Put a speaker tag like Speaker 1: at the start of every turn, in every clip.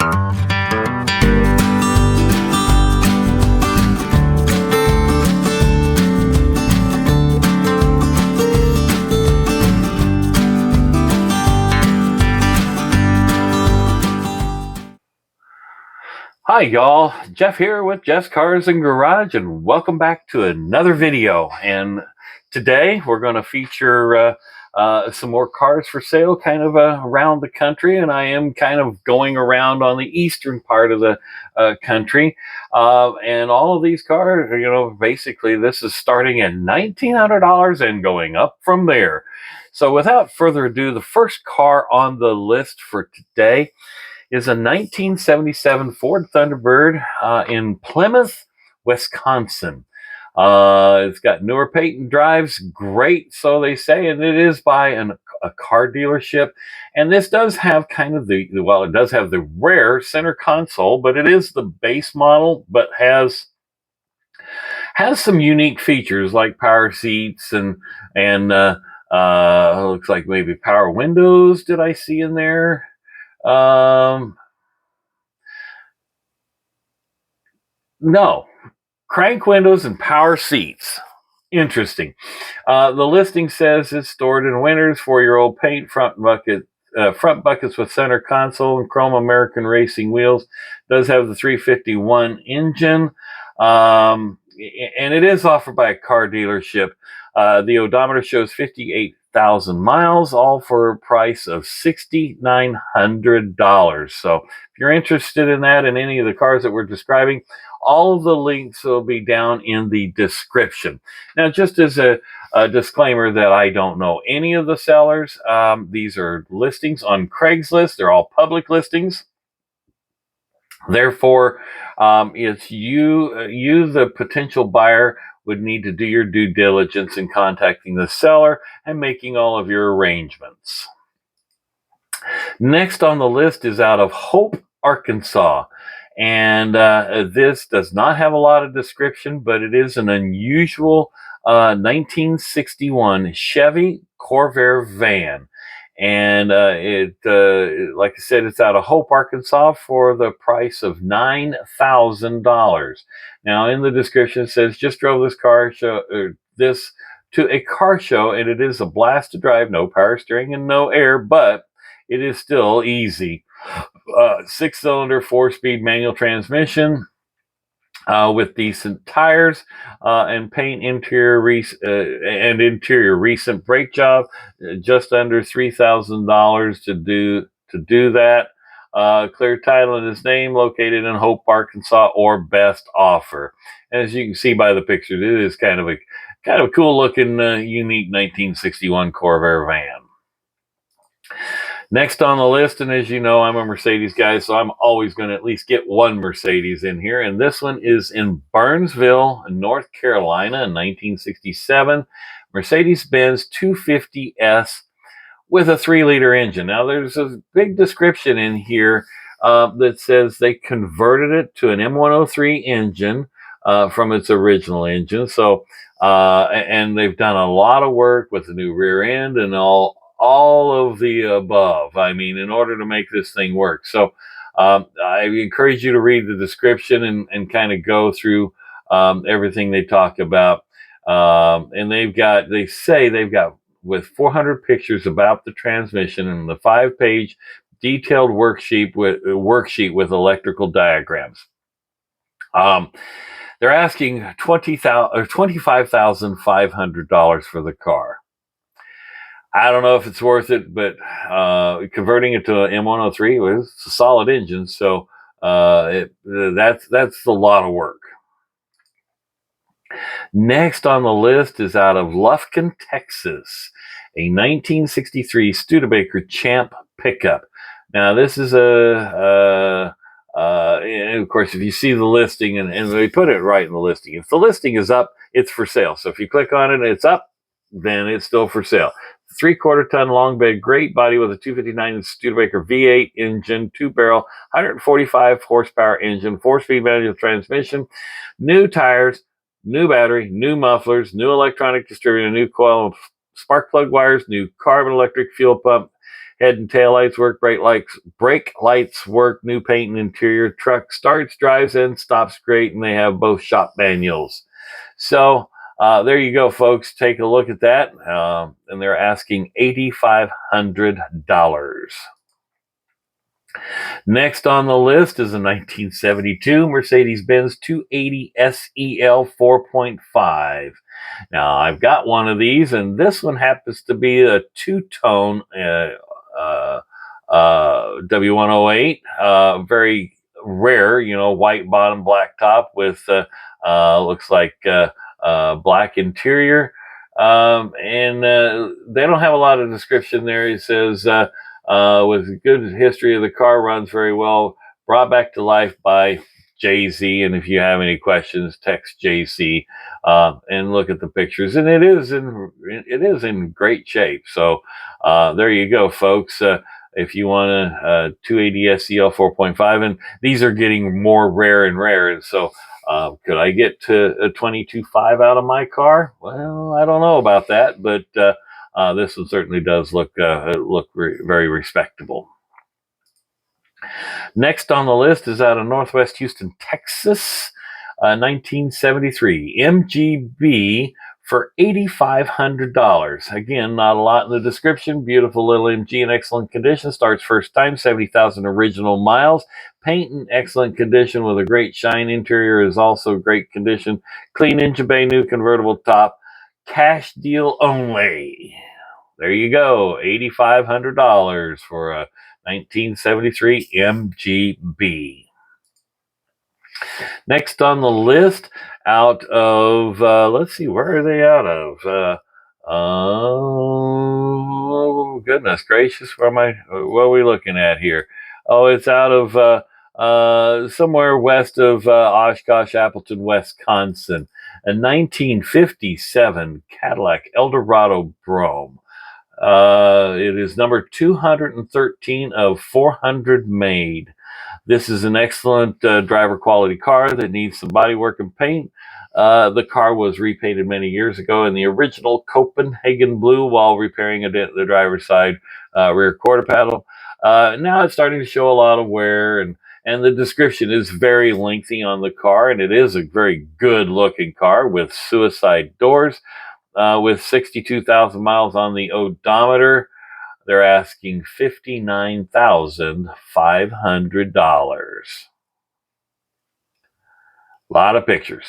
Speaker 1: Hi y'all, Jeff here with Jeff's Cars and Garage, and welcome back to another video. And today we're going to feature some more cars for sale kind of around the country, and I am kind of going around on the eastern part of the country. And all of these cars, basically this is starting at $1,900 and going up from there. So without further ado, the first car on the list for today is a 1977 Ford Thunderbird in Plymouth, Wisconsin. It's got newer paint, drives great, so they say, and it is by a car dealership. And this does have kind of it does have the rare center console, but it is the base model, but has some unique features like power seats and looks like maybe power windows. Did I see in there? No, crank windows and power seats. Interesting. The listing says it's stored in Winters, 4-year-old paint, front buckets with center console and chrome American racing wheels. Does have the 351 engine, and it is offered by a car dealership. The odometer shows 58,000 miles, all for a price of $6,900. So if you're interested in that and any of the cars that we're describing, all of the links will be down in the description. Now, just as a disclaimer that I don't know any of the sellers, these are listings on Craigslist. They're all public listings. Therefore, it's you, the potential buyer, would need to do your due diligence in contacting the seller and making all of your arrangements. Next on the list is out of Hope, Arkansas. And this does not have a lot of description, but it is an unusual 1961 Chevy Corvair van. And like I said, it's out of Hope, Arkansas for the price of $9,000. Now, in the description, it says, just drove this to a car show, and it is a blast to drive, no power steering and no air, but it is still easy. 6-cylinder, 4-speed manual transmission with decent tires and paint, interior recent brake job. Just under $3,000 to do that. Clear title in his name, located in Hope, Arkansas, or best offer. As you can see by the pictures, it is kind of a cool looking, unique 1961 Corvair van. Next on the list, and as you know, I'm a Mercedes guy, so I'm always going to at least get one Mercedes in here. And this one is in Burnsville, North Carolina, in 1967. Mercedes-Benz 250S with a 3-liter engine. Now, there's a big description in here that says they converted it to an M103 engine from its original engine. So, and they've done a lot of work with the new rear end and all of the above. I mean, in order to make this thing work. So I encourage you to read the description and kind of go through everything they talk about. And they say they've got with 400 pictures about the transmission and the 5-page detailed worksheet with electrical diagrams. They're asking $25,500 for the car. I don't know if it's worth it, but converting it to an M103 is a solid engine, so that's a lot of work. Next on the list is out of Lufkin, Texas, a 1963 Studebaker Champ pickup. Now, this is and of course, if you see the listing, and they put it right in the listing. If the listing is up, it's for sale. So if you click on it and it's up, then it's still for sale. 3/4 ton long bed, great body with a 259 Studebaker V8 engine, 2-barrel, 145 horsepower engine, 4-speed manual transmission, new tires, new battery, new mufflers, new electronic distributor, new coil, spark plug wires, new carbon electric fuel pump, Head and tail lights work. Brake lights work. New paint and interior. Truck starts, drives, and stops great, and they have both shop manuals. So there you go, folks. Take a look at that. And they're asking $8,500. Next on the list is a 1972 Mercedes-Benz 280 SEL 4.5. Now, I've got one of these, and this one happens to be a two-tone W108. Very rare, white bottom, black top with looks like black interior. And they don't have a lot of description there. It says, with a good history of the car, runs very well, brought back to life by Jay-Z. And if you have any questions, text Jay-Z and look at the pictures. And it is in great shape. So there you go, folks. If you want a 280 SEL 4.5, and these are getting more rare and rare. And so could I get to a 22.5 out of my car? Well, I don't know about that, but this one certainly does look very respectable. Next on the list is out of Northwest Houston, Texas, 1973 MGB for $8,500. Again, not a lot in the description. Beautiful little MG in excellent condition. Starts first time, 70,000 original miles. Paint in excellent condition with a great shine. Interior is also great condition. Clean engine bay, new convertible top. Cash deal only. There you go, $8,500 for a 1973 MGB. Next on the list, out of, let's see, where are they out of? Oh, goodness gracious, what are we looking at here? Oh, it's out of somewhere west of Oshkosh, Appleton, Wisconsin. A 1957 Cadillac Eldorado Brougham. It is number 213 of 400 made. This is an excellent driver quality car that needs some body work and paint. The car was repainted many years ago in the original Copenhagen blue while repairing a dent in the driver's side rear quarter panel. Now it's starting to show a lot of wear, and the description is very lengthy on the car, and it is a very good looking car with suicide doors. With 62,000 miles on the odometer, they're asking $59,500. A lot of pictures.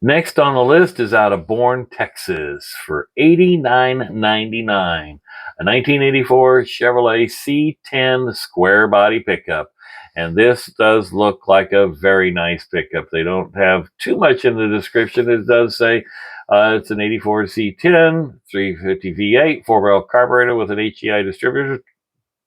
Speaker 1: Next on the list is out of Bourne, Texas for $89.99. A 1984 Chevrolet C10 square body pickup. And this does look like a very nice pickup. They don't have too much in the description. It does say it's an 84 C10, 350 V8, 4-barrel carburetor with an HEI distributor,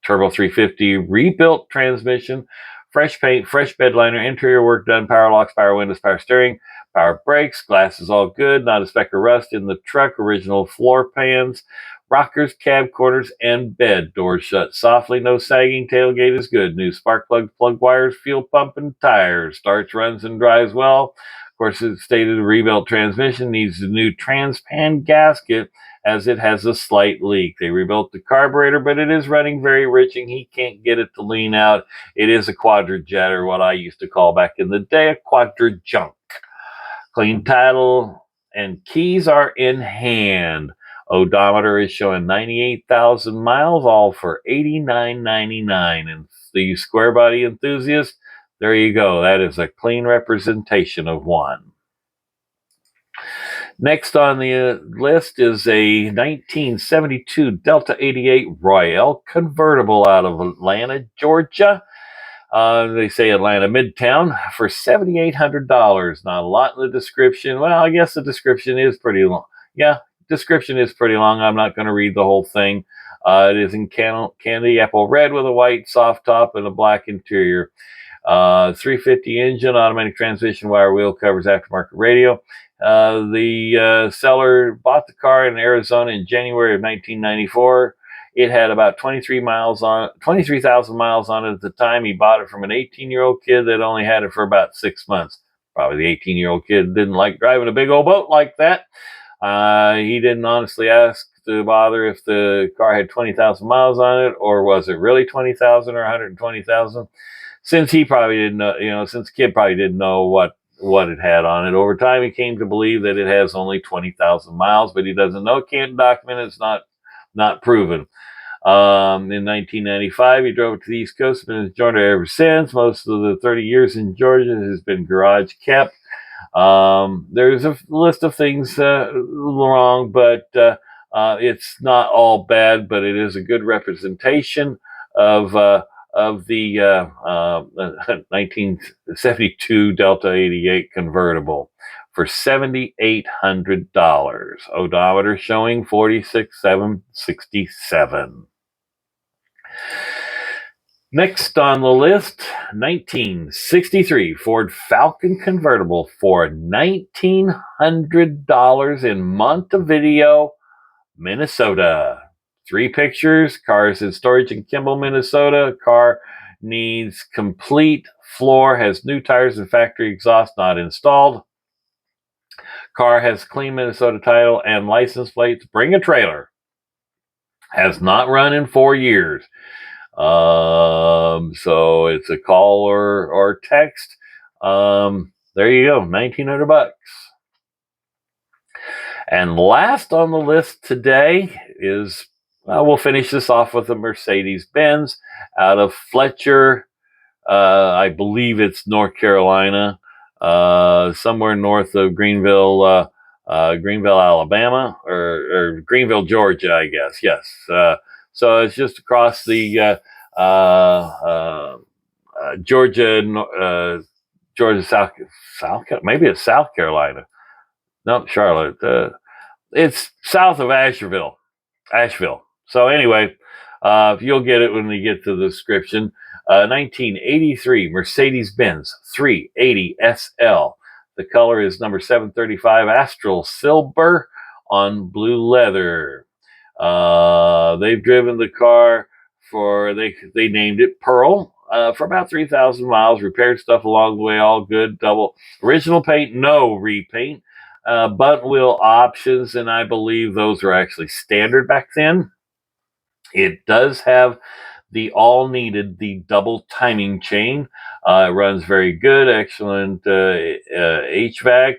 Speaker 1: turbo 350 rebuilt transmission, fresh paint, fresh bed liner, interior work done, power locks, power windows, power steering, power brakes, glass is all good, not a speck of rust in the truck, original floor pans, rockers, cab corners, and bed. Doors shut softly, no sagging, tailgate is good. New spark plugs, plug wires, fuel pump, and tires. Starts, runs, and drives well. Of course, it's stated a rebuilt transmission needs a new transpan gasket as it has a slight leak. They rebuilt the carburetor, but it is running very rich, and he can't get it to lean out. It is a quadrajet, or what I used to call back in the day, a quadrajunk. Clean title and keys are in hand. Odometer is showing 98,000 miles, all for $89.99. And the square body enthusiast, there you go. That is a clean representation of one. Next on the list is a 1972 Delta 88 Royale convertible out of Atlanta, Georgia. They say Atlanta Midtown for $7,800. Not a lot in the description. Well, I guess the description is pretty long. Yeah, description is pretty long. I'm not going to read the whole thing. It is in candy apple red with a white soft top and a black interior. 350 engine, automatic transmission, wire wheel covers, aftermarket radio. The seller bought the car in Arizona in January of 1994. It had about 23,000 miles on it at the time. He bought it from an 18-year-old kid that only had it for about 6 months. Probably the 18-year-old kid didn't like driving a big old boat like that. He didn't honestly ask to bother if the car had 20,000 miles on it, or was it really 20,000 or 120,000? Since he probably didn't know, since the kid probably didn't know what it had on it. Over time, he came to believe that it has only 20,000 miles, but he doesn't know, can't document it. It's not proven. In 1995, he drove it to the East Coast and has joined it ever since. Most of the 30 years in Georgia has been garage kept. There's a list of things wrong, but it's not all bad, but it is a good representation of the 1972 Delta 88 convertible for $7,800. Odometer showing 46,767. Next on the list, 1963 Ford Falcon convertible for $1,900 in Montevideo, Minnesota. 3 pictures. Car is in storage in Kimball, Minnesota. Car needs complete floor, has new tires and factory exhaust not installed. Car has clean Minnesota title and license plates. Bring a trailer. Has not run in 4 years. So it's a call or text. There you go, $1,900. And last on the list today is, we'll finish this off with a Mercedes-Benz out of Fletcher. I believe it's North Carolina, somewhere north of Greenville, Alabama, or Greenville, Georgia, I guess. Yes. So it's just across the Georgia, South, maybe it's South Carolina. No, Charlotte. It's south of Asheville. So anyway, you'll get it when we get to the description. 1983 Mercedes-Benz 380 SL. The color is number 735 Astral Silver on blue leather. They've driven the car for, they named it Pearl, for about 3,000 miles, repaired stuff along the way, all good, double. Original paint, no repaint. Button wheel options, and I believe those are actually standard back then. It does have the double timing chain. It runs very good, excellent HVAC.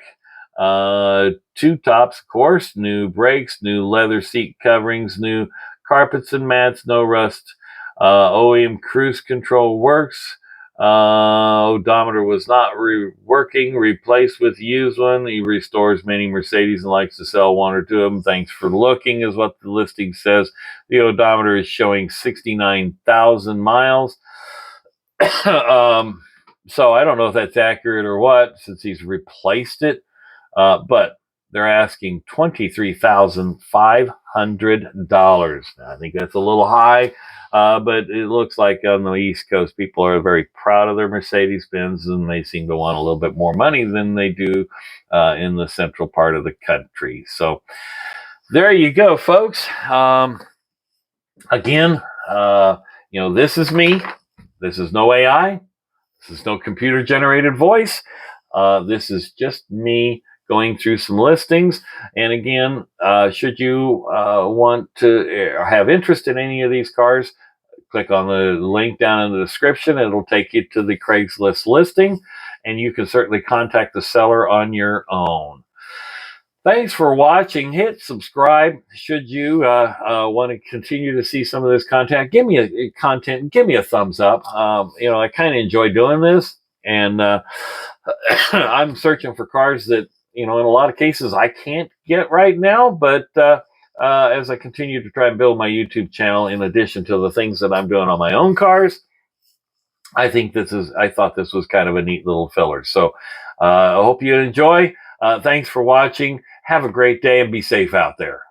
Speaker 1: 2 tops, of course, new brakes, new leather seat coverings, new carpets and mats, no rust. OEM cruise control works. Odometer was not working, replaced with used one. He restores many Mercedes and likes to sell 1 or 2 of them. Thanks for looking, is what the listing says. The odometer is showing 69,000 miles. So I don't know if that's accurate or what, since he's replaced it. But they're asking $23,500. I think that's a little high, but it looks like on the East Coast, people are very proud of their Mercedes-Benz, and they seem to want a little bit more money than they do in the central part of the country. So there you go, folks. Again, this is me. This is no AI. This is no computer-generated voice. This is just me going through some listings. And again, should you want to have interest in any of these cars, click on the link down in the description. It'll take you to the Craigslist listing, and you can certainly contact the seller on your own. Thanks for watching. Hit subscribe should you want to continue to see some of this content. Give me a thumbs up. I kind of enjoy doing this, and I'm searching for cars that, in a lot of cases I can't get right now, but as I continue to try and build my YouTube channel, in addition to the things that I'm doing on my own cars, I thought this was kind of a neat little filler. So I hope you enjoy. Thanks for watching. Have a great day and be safe out there.